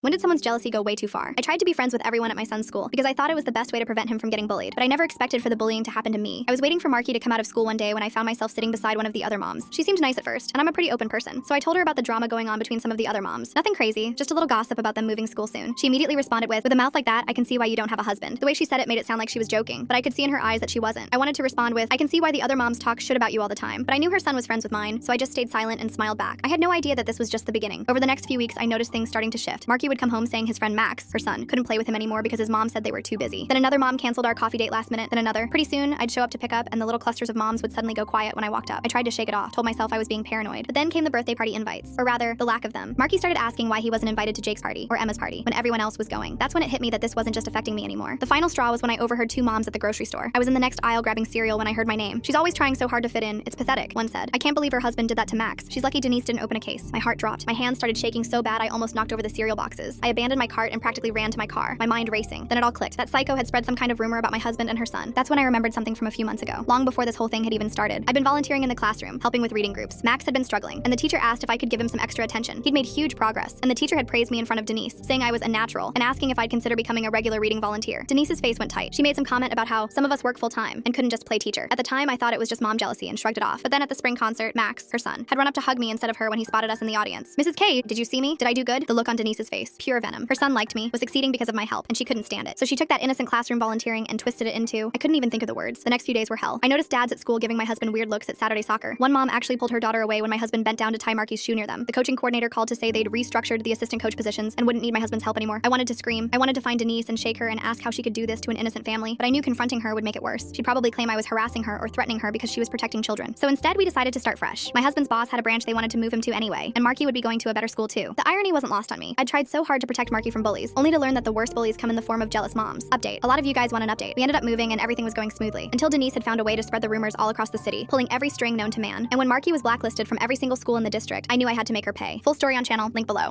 When did someone's jealousy go way too far? I tried to be friends with everyone at my son's school because I thought it was the best way to prevent him from getting bullied, but I never expected for the bullying to happen to me. I was waiting for Marky to come out of school one day when I found myself sitting beside one of the other moms. She seemed nice at first, and I'm a pretty open person, so I told her about the drama going on between some of the other moms. Nothing crazy, just a little gossip about them moving school soon. She immediately responded with a mouth like that, I can see why you don't have a husband. The way she said it made it sound like she was joking, but I could see in her eyes that she wasn't. I wanted to respond with, I can see why the other moms talk shit about you all the time, but I knew her son was friends with mine, so I just stayed silent and smiled back. I had no idea that this was just the beginning. Over the next few weeks, I noticed things starting to shift. Marky would come home saying his friend Max, her son, couldn't play with him anymore because his mom said they were too busy. Then another mom canceled our coffee date last minute, then another. Pretty soon, I'd show up to pick up, and the little clusters of moms would suddenly go quiet when I walked up. I tried to shake it off, told myself I was being paranoid. But then came the birthday party invites, or rather, the lack of them. Marky started asking why he wasn't invited to Jake's party, or Emma's party, when everyone else was going. That's when it hit me that this wasn't just affecting me anymore. The final straw was when I overheard two moms at the grocery store. I was in the next aisle grabbing cereal when I heard my name. She's always trying so hard to fit in, it's pathetic, one said. I can't believe her husband did that to Max. She's lucky Denise didn't open a case. My heart dropped. My hands started shaking so bad I almost knocked over the cereal boxes. I abandoned my cart and practically ran to my car, my mind racing. Then it all clicked. That psycho had spread some kind of rumor about my husband and her son. That's when I remembered something from a few months ago, long before this whole thing had even started. I'd been volunteering in the classroom, helping with reading groups. Max had been struggling, and the teacher asked if I could give him some extra attention. He'd made huge progress, and the teacher had praised me in front of Denise, saying I was a natural, and asking if I'd consider becoming a regular reading volunteer. Denise's face went tight. She made some comment about how some of us work full-time and couldn't just play teacher. At the time, I thought it was just mom jealousy and shrugged it off. But then at the spring concert, Max, her son, had run up to hug me instead of her when he spotted us in the audience. Mrs. K, did you see me? Did I do good? The look on Denise's face, pure venom. Her son liked me, was succeeding because of my help, and she couldn't stand it. So she took that innocent classroom volunteering and twisted it into, I couldn't even think of the words. The next few days were hell. I noticed dads at school giving my husband weird looks at Saturday soccer. One mom actually pulled her daughter away when my husband bent down to tie Marky's shoe near them. The coaching coordinator called to say they'd restructured the assistant coach positions and wouldn't need my husband's help anymore. I wanted to scream. I wanted to find Denise and shake her and ask how she could do this to an innocent family, but I knew confronting her would make it worse. She'd probably claim I was harassing her or threatening her because she was protecting children. So instead, we decided to start fresh. My husband's boss had a branch they wanted to move him to anyway, and Marky would be going to a better school too. The irony wasn't lost on me. I'd tried so hard to protect Marky from bullies, only to learn that the worst bullies come in the form of jealous moms. Update. A lot of you guys want an update. We ended up moving and everything was going smoothly, until Denise had found a way to spread the rumors all across the city, pulling every string known to man. And when Marky was blacklisted from every single school in the district, I knew I had to make her pay. Full story on channel, link below.